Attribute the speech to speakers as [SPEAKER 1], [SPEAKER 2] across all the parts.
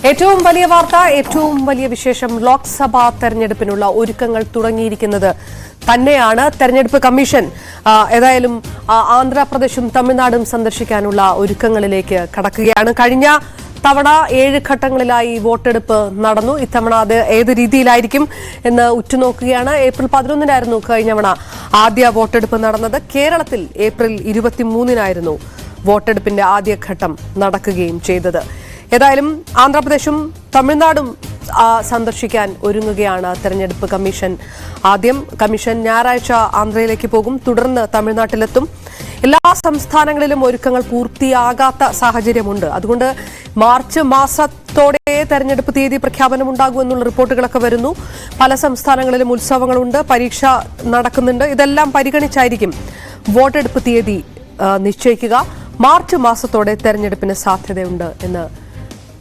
[SPEAKER 1] ഏറ്റവും വലിയ വാർത്ത, ഏറ്റവും വലിയ വിശേഷം, ലോക്സഭാ തെരഞ്ഞെടുപ്പിനുള്ള ഒരുക്കങ്ങൾ തുടങ്ങിയിരിക്കുന്നത് തന്നെയാണ്. തെരഞ്ഞെടുപ്പ് കമ്മീഷൻ ഏതായാലും ആന്ധ്രാപ്രദേശും തമിഴ്നാടും സന്ദർശിക്കാനുള്ള ഒരുക്കങ്ങളിലേക്ക് കടക്കുകയാണ്. കഴിഞ്ഞ തവണ 7 ഘട്ടങ്ങളിലായി വോട്ടെടുപ്പ് നടന്നു. ഇത്തവണ അത് ഏത് രീതിയിലായിരിക്കും എന്ന് ഉറ്റുനോക്കുകയാണ്. ഏപ്രിൽ 11-നായിരുന്നു കഴിഞ്ഞവണ ആദ്യ വോട്ടെടുപ്പ് നടന്നത്. കേരളത്തിൽ ഏപ്രിൽ 23-നായിരുന്നു വോട്ടെടുപ്പിന്റെ ആദ്യഘട്ടം നടക്കുകയും ചെയ്തത്. ഏതായാലും ആന്ധ്രാപ്രദേശും തമിഴ്നാടും സന്ദർശിക്കാൻ ഒരുങ്ങുകയാണ് തെരഞ്ഞെടുപ്പ് കമ്മീഷൻ. ആദ്യം കമ്മീഷൻ ഞായറാഴ്ച ആന്ധ്രയിലേക്ക് പോകും, തുടർന്ന് തമിഴ്നാട്ടിലെത്തും. എല്ലാ സംസ്ഥാനങ്ങളിലും ഒരുക്കങ്ങൾ പൂർത്തിയാകാത്ത സാഹചര്യമുണ്ട്. അതുകൊണ്ട് മാർച്ച് മാസത്തോടെ തെരഞ്ഞെടുപ്പ് തീയതി പ്രഖ്യാപനമുണ്ടാകുമെന്നുള്ള റിപ്പോർട്ടുകളൊക്കെ വരുന്നു. പല സംസ്ഥാനങ്ങളിലും ഉത്സവങ്ങളുണ്ട്, പരീക്ഷ നടക്കുന്നുണ്ട്. ഇതെല്ലാം പരിഗണിച്ചായിരിക്കും വോട്ടെടുപ്പ് തീയതി നിശ്ചയിക്കുക. മാർച്ച് മാസത്തോടെ തെരഞ്ഞെടുപ്പിന് സാധ്യതയുണ്ട് എന്ന്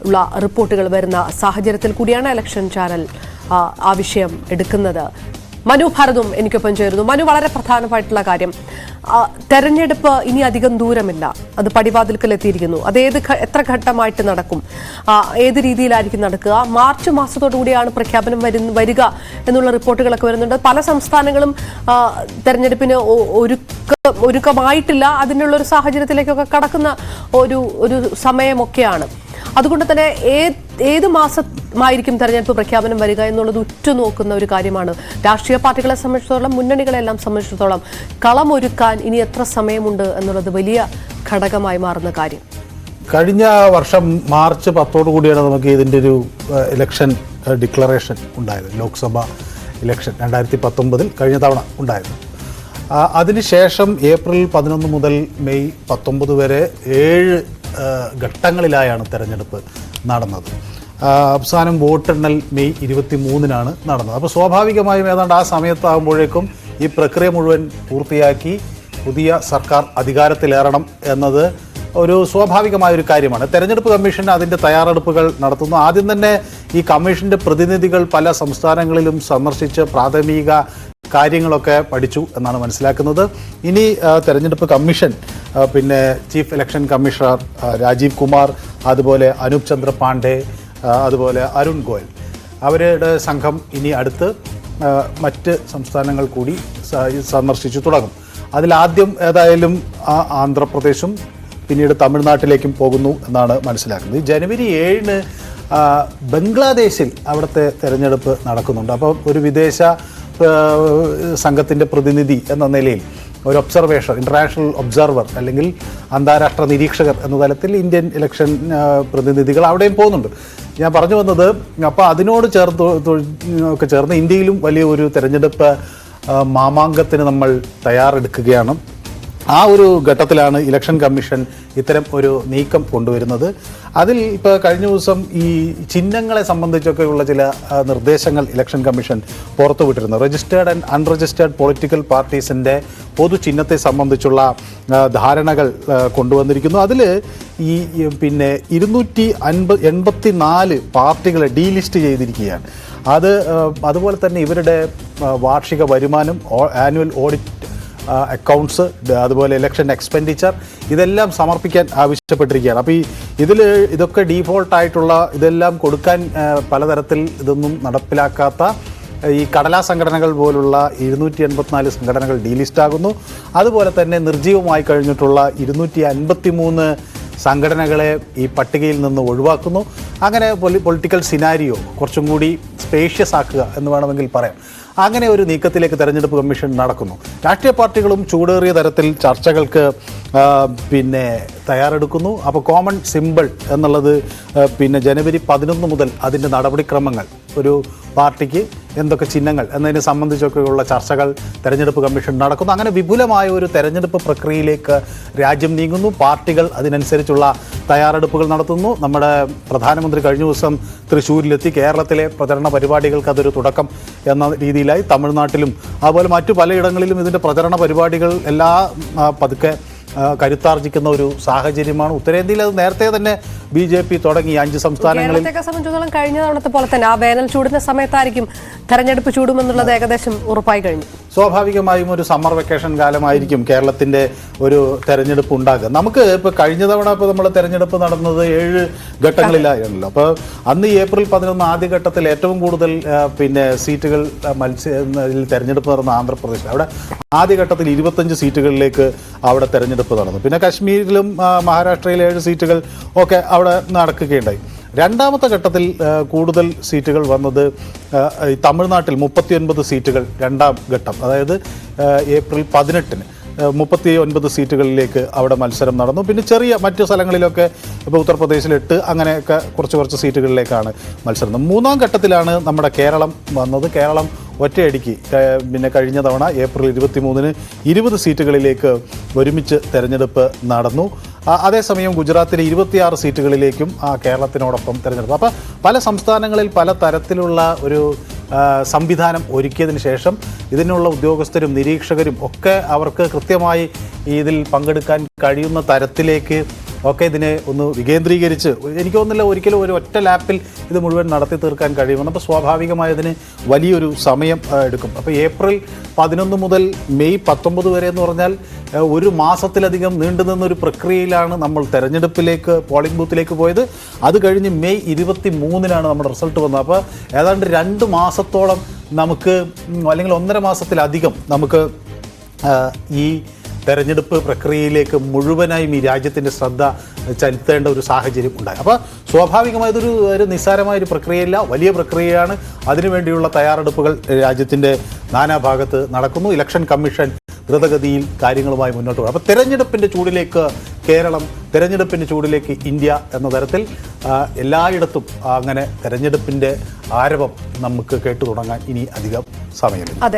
[SPEAKER 1] ഉള്ള റിപ്പോർട്ടുകൾ വരുന്ന സാഹചര്യത്തിൽ കൂടിയാണ് ഇലക്ഷൻ ചാനൽ ആ വിഷയം എടുക്കുന്നത്. മനു ഭാരതും എനിക്കൊപ്പം ചേരുന്നു. മനു, വളരെ പ്രധാനമായിട്ടുള്ള കാര്യം, തെരഞ്ഞെടുപ്പ് ഇനി അധികം ദൂരമില്ല, അത് പടിവാതിൽക്കൽ എത്തിയിരിക്കുന്നു. അത് എത്ര ഘട്ടമായിട്ട് നടക്കും, ഏത് രീതിയിലായിരിക്കും നടക്കുക? മാർച്ച് മാസത്തോടു കൂടിയാണ് പ്രഖ്യാപനം വരിക എന്നുള്ള റിപ്പോർട്ടുകളൊക്കെ വരുന്നുണ്ട്. പല സംസ്ഥാനങ്ങളും തെരഞ്ഞെടുപ്പിന് ഒരുക്കമായിട്ടില്ല, അതിനുള്ളൊരു സാഹചര്യത്തിലേക്കൊക്കെ കടക്കുന്ന ഒരു സമയമൊക്കെയാണ്. അതുകൊണ്ട് തന്നെ ഏത് മാസമായിരിക്കും തെരഞ്ഞെടുപ്പ് പ്രഖ്യാപനം വരിക എന്നുള്ളത് ഉറ്റുനോക്കുന്ന ഒരു കാര്യമാണ്. രാഷ്ട്രീയ പാർട്ടികളെ സംബന്ധിച്ചിടത്തോളം, മുന്നണികളെല്ലാം സംബന്ധിച്ചിടത്തോളം കളമൊരുക്കാൻ ഇനി എത്ര സമയമുണ്ട് എന്നുള്ളത് വലിയ ഘടകമായി മാറുന്ന കാര്യം.
[SPEAKER 2] കഴിഞ്ഞ വർഷം മാർച്ച് 10 കൂടിയാണ് നമുക്ക് ഇതിൻ്റെ ഒരു ഇലക്ഷൻ ഡിക്ലറേഷൻ ഉണ്ടായത്. ലോക്സഭ ഇലക്ഷൻ 2019 കഴിഞ്ഞ തവണ ഉണ്ടായിരുന്നു. അതിനുശേഷം ഏപ്രിൽ 11 മുതൽ മെയ് 19 വരെ 7 ഘട്ടങ്ങളിലായാണ് തെരഞ്ഞെടുപ്പ് നടന്നത്. അവസാനം വോട്ടെണ്ണൽ മെയ് 23-നാണ് നടന്നത്. അപ്പോൾ സ്വാഭാവികമായും ഏതാണ്ട് ആ സമയത്താകുമ്പോഴേക്കും ഈ പ്രക്രിയ മുഴുവൻ പൂർത്തിയാക്കി പുതിയ സർക്കാർ അധികാരത്തിലേറണം എന്നത് ഒരു സ്വാഭാവികമായൊരു കാര്യമാണ്. തെരഞ്ഞെടുപ്പ് കമ്മീഷൻ അതിൻ്റെ തയ്യാറെടുപ്പുകൾ നടത്തുന്നു. ആദ്യം തന്നെ ഈ കമ്മീഷൻ്റെ പ്രതിനിധികൾ പല സംസ്ഥാനങ്ങളിലും സന്ദർശിച്ച് പ്രാഥമിക കാര്യങ്ങളൊക്കെ പഠിച്ചു എന്നാണ് മനസ്സിലാക്കുന്നത്. ഇനി തെരഞ്ഞെടുപ്പ് കമ്മീഷൻ പിന്നെ chief election commissioner Rajiv Kumar, അതുപോലെ അനൂപ് ചന്ദ്ര പാണ്ഡെ, അതുപോലെ അരുൺ ഗോയൽ, അവരുടെ സംഘം ഇനി അടുത്ത് മറ്റ് സംസ്ഥാനങ്ങൾ കൂടി സന്ദർശിച്ചു തുടങ്ങും. അതിലാദ്യം ഏതായാലും ആന്ധ്രാപ്രദേശും പിന്നീട് തമിഴ്നാട്ടിലേക്കും പോകുന്നു എന്നാണ് മനസ്സിലാക്കുന്നത്. ജനുവരി 7-ന് ബംഗ്ലാദേശിൽ അവിടുത്തെ തെരഞ്ഞെടുപ്പ് നടക്കുന്നുണ്ട്. അപ്പോൾ ഒരു വിദേശ സംഘത്തിൻ്റെ പ്രതിനിധി എന്ന നിലയിൽ ഒരു ഒബ്സർവേഷൻ, ഇൻ്റർനാഷണൽ ഒബ്സർവർ അല്ലെങ്കിൽ അന്താരാഷ്ട്ര നിരീക്ഷകർ എന്ന തലത്തിൽ ഇന്ത്യൻ ഇലക്ഷൻ പ്രതിനിധികൾ അവിടെയും പോകുന്നുണ്ട്. ഞാൻ പറഞ്ഞു വന്നത്, അപ്പോൾ അതിനോട് ചേർന്ന് ഇന്ത്യയിലും വലിയ ഒരു തെരഞ്ഞെടുപ്പ് മാമാങ്കത്തിന് നമ്മൾ തയ്യാറെടുക്കുകയാണ്. ആ ഒരു ഘട്ടത്തിലാണ് ഇലക്ഷൻ കമ്മീഷൻ ഇത്തരം ഒരു നീക്കം കൊണ്ടുവരുന്നത്. അതിൽ ഇപ്പോൾ കഴിഞ്ഞ ദിവസം ഈ ചിഹ്നങ്ങളെ സംബന്ധിച്ചൊക്കെയുള്ള ചില നിർദ്ദേശങ്ങൾ ഇലക്ഷൻ കമ്മീഷൻ പുറത്തുവിട്ടിരുന്നു. രജിസ്റ്റേർഡ് ആൻഡ് അൺരജിസ്റ്റേർഡ് പൊളിറ്റിക്കൽ പാർട്ടീസിൻ്റെ പൊതു ചിഹ്നത്തെ സംബന്ധിച്ചുള്ള ധാരണകൾ കൊണ്ടുവന്നിരിക്കുന്നു. അതിൽ ഈ പിന്നെ 284 പാർട്ടികളെ ഡീലിസ്റ്റ് ചെയ്തിരിക്കുകയാണ്. അതുപോലെ തന്നെ ഇവരുടെ വാർഷിക വരുമാനം, ആനുവൽ ഓഡിറ്റ് അക്കൗണ്ട്സ്, അതുപോലെ ഇലക്ഷൻ എക്സ്പെൻഡിച്ചർ, ഇതെല്ലാം സമർപ്പിക്കാൻ ആവശ്യപ്പെട്ടിരിക്കുകയാണ്. അപ്പോൾ ഇതൊക്കെ ഡീഫോൾട്ടായിട്ടുള്ള ഇതെല്ലാം കൊടുക്കാൻ പലതരത്തിൽ ഇതൊന്നും നടപ്പിലാക്കാത്ത ഈ കടലാ സംഘടനകൾ പോലുള്ള 284 സംഘടനകൾ ഡീലിസ്റ്റ് ആകുന്നു. അതുപോലെ തന്നെ നിർജ്ജീവമായി കഴിഞ്ഞിട്ടുള്ള 253 സംഘടനകളെ ഈ പട്ടികയിൽ നിന്ന് ഒഴിവാക്കുന്നു. അങ്ങനെ പൊളിറ്റിക്കൽ സിനാരിയോ കുറച്ചും കൂടി സ്പേഷ്യസ് ആക്കുക എന്ന് വേണമെങ്കിൽ പറയാം. അങ്ങനെ ഒരു നീക്കത്തിലേക്ക് തെരഞ്ഞെടുപ്പ് കമ്മീഷൻ നടക്കുന്നു. രാഷ്ട്രീയ പാർട്ടികളും ചൂടേറിയ തരത്തിൽ ചർച്ചകൾക്ക് പിന്നെ തയ്യാറെടുക്കുന്നു. അപ്പോൾ കോമൺ സിമ്പിൾ എന്നുള്ളത് പിന്നെ ജനുവരി 11 മുതൽ അതിൻ്റെ നടപടിക്രമങ്ങൾ, ഒരു പാർട്ടിക്ക് എന്തൊക്കെ ചിഹ്നങ്ങൾ എന്നതിനെ സംബന്ധിച്ചൊക്കെയുള്ള ചർച്ചകൾ തെരഞ്ഞെടുപ്പ് കമ്മീഷൻ നടക്കുന്നു. അങ്ങനെ വിപുലമായ ഒരു തെരഞ്ഞെടുപ്പ് പ്രക്രിയയിലേക്ക് രാജ്യം നീങ്ങുന്നു. പാർട്ടികൾ അതിനനുസരിച്ചുള്ള തയ്യാറെടുപ്പുകൾ നടത്തുന്നു. നമ്മുടെ പ്രധാനമന്ത്രി കഴിഞ്ഞ ദിവസം തൃശ്ശൂരിലെത്തി. കേരളത്തിലെ പ്രചരണ പരിപാടികൾക്ക് അതൊരു തുടക്കം എന്ന രീതിയിലായി. തമിഴ്നാട്ടിലും അതുപോലെ മറ്റു പലയിടങ്ങളിലും ഇതിൻ്റെ പ്രചരണ പരിപാടികൾ പതുക്കെ കരുത്താർജിക്കുന്ന ഒരു സാഹചര്യമാണ്. ഉത്തരേന്ത്യയിൽ അത് നേരത്തെ തന്നെ BJP തുടങ്ങി 5 സംസ്ഥാനങ്ങളിൽ.
[SPEAKER 1] സംബന്ധിച്ചിടത്തോളം കഴിഞ്ഞ തവണത്തെ പോലെ തന്നെ ആ വേനൽ ചൂടിന്റെ സമയത്തായിരിക്കും തെരഞ്ഞെടുപ്പ് ചൂടുമെന്നുള്ളത് ഏകദേശം ഉറപ്പായി കഴിഞ്ഞു.
[SPEAKER 2] സ്വാഭാവികമായും ഒരു സമ്മർ വെക്കേഷൻ കാലമായിരിക്കും കേരളത്തിൻ്റെ ഒരു തെരഞ്ഞെടുപ്പ് ഉണ്ടാകുക. നമുക്ക് ഇപ്പോൾ കഴിഞ്ഞ തവണ ഇപ്പോൾ നമ്മൾ തെരഞ്ഞെടുപ്പ് നടന്നത് 7 ഘട്ടങ്ങളിലായിരുന്നല്ലോ. അപ്പോൾ അന്ന് ഏപ്രിൽ 11 ആദ്യഘട്ടത്തിൽ ഏറ്റവും കൂടുതൽ സീറ്റുകൾ തെരഞ്ഞെടുപ്പ് നടന്ന ആന്ധ്രാപ്രദേശ്. അവിടെ ആദ്യഘട്ടത്തിൽ 25 സീറ്റുകളിലേക്ക് അവിടെ തെരഞ്ഞെടുപ്പ് നടന്നു. പിന്നെ കശ്മീരിലും മഹാരാഷ്ട്രയിലെ 7 സീറ്റുകൾ ഒക്കെ അവിടെ നടക്കുകയുണ്ടായി. രണ്ടാമത്തെ ഘട്ടത്തിൽ കൂടുതൽ സീറ്റുകൾ വന്നത് തമിഴ്നാട്ടിൽ 39 സീറ്റുകൾ രണ്ടാം ഘട്ടം, അതായത് ഏപ്രിൽ 18-ന് 39 സീറ്റുകളിലേക്ക് അവിടെ മത്സരം നടന്നു. പിന്നെ ചെറിയ മറ്റു സ്ഥലങ്ങളിലൊക്കെ ഇപ്പോൾ ഉത്തർപ്രദേശിൽ 8 അങ്ങനെയൊക്കെ കുറച്ച് സീറ്റുകളിലേക്കാണ് മത്സരം. മൂന്നാം ഘട്ടത്തിലാണ് നമ്മുടെ കേരളം വന്നത്. കേരളം ഒറ്റയടിക്ക് പിന്നെ കഴിഞ്ഞ തവണ ഏപ്രിൽ 23-ന് 20 സീറ്റുകളിലേക്ക് ഒരുമിച്ച് തെരഞ്ഞെടുപ്പ് നടന്നു. അതേസമയം ഗുജറാത്തിലെ 26 സീറ്റുകളിലേക്കും കേരളത്തിനോടൊപ്പം തെരഞ്ഞെടുപ്പ്. അപ്പോൾ പല സംസ്ഥാനങ്ങളിൽ പല തരത്തിലുള്ള ഒരു സംവിധാനം ഒരുക്കിയതിന് ശേഷം ഇതിനുള്ള ഉദ്യോഗസ്ഥരും നിരീക്ഷകരും ഒക്കെ അവർക്ക് കൃത്യമായി ഇതിൽ പങ്കെടുക്കാൻ കഴിയുന്ന തരത്തിലേക്ക് ഒക്കെ ഇതിനെ ഒന്ന് വികേന്ദ്രീകരിച്ച്, എനിക്ക് തോന്നുന്നില്ല ഒരിക്കലും ഒരു ഒറ്റ ലാപ്പിൽ ഇത് മുഴുവൻ നടത്തി തീർക്കാൻ കഴിയുമെന്ന്. അപ്പോൾ സ്വാഭാവികമായി അതിന് വലിയൊരു സമയം എടുക്കും. അപ്പോൾ ഏപ്രിൽ 11 മുതൽ മെയ് 19 വരെ എന്ന് പറഞ്ഞാൽ ഒരു മാസത്തിലധികം നീണ്ടുനിന്നൊരു പ്രക്രിയയിലാണ് നമ്മൾ തെരഞ്ഞെടുപ്പിലേക്ക് പോളിംഗ് ബൂത്തിലേക്ക് പോയത്. അത് കഴിഞ്ഞ് മെയ് 23-നാണ് നമ്മുടെ റിസൾട്ട് വന്നത്. അപ്പോൾ ഏതാണ്ട് 2 മാസത്തോളം നമുക്ക്, അല്ലെങ്കിൽ 1.5 മാസത്തിലധികം നമുക്ക് ഈ തെരഞ്ഞെടുപ്പ് പ്രക്രിയയിലേക്ക് മുഴുവനായും ഈ രാജ്യത്തിൻ്റെ ശ്രദ്ധ ചെലുത്തേണ്ട ഒരു സാഹചര്യം ഉണ്ടായി. അപ്പോൾ സ്വാഭാവികമായതൊരു നിസ്സാരമായൊരു പ്രക്രിയയില്ല, വലിയ പ്രക്രിയയാണ്. അതിനുവേണ്ടിയുള്ള തയ്യാറെടുപ്പുകൾ രാജ്യത്തിൻ്റെ നാനാഭാഗത്ത് നടക്കുന്നു. ഇലക്ഷൻ കമ്മീഷൻ ദ്രുതഗതിയിൽ കാര്യങ്ങളുമായി മുന്നോട്ട് പോകും. അപ്പോൾ തെരഞ്ഞെടുപ്പിൻ്റെ ചൂടിലേക്ക് കേരളം, തെരഞ്ഞെടുപ്പിൻ്റെ ചൂടിലേക്ക് ഇന്ത്യ എന്ന തരത്തിൽ എല്ലായിടത്തും അങ്ങനെ തെരഞ്ഞെടുപ്പിൻ്റെ ആരവം നമുക്ക് കേട്ടു തുടങ്ങാൻ ഇനി അധികം സമയമില്ല.
[SPEAKER 1] അതെ.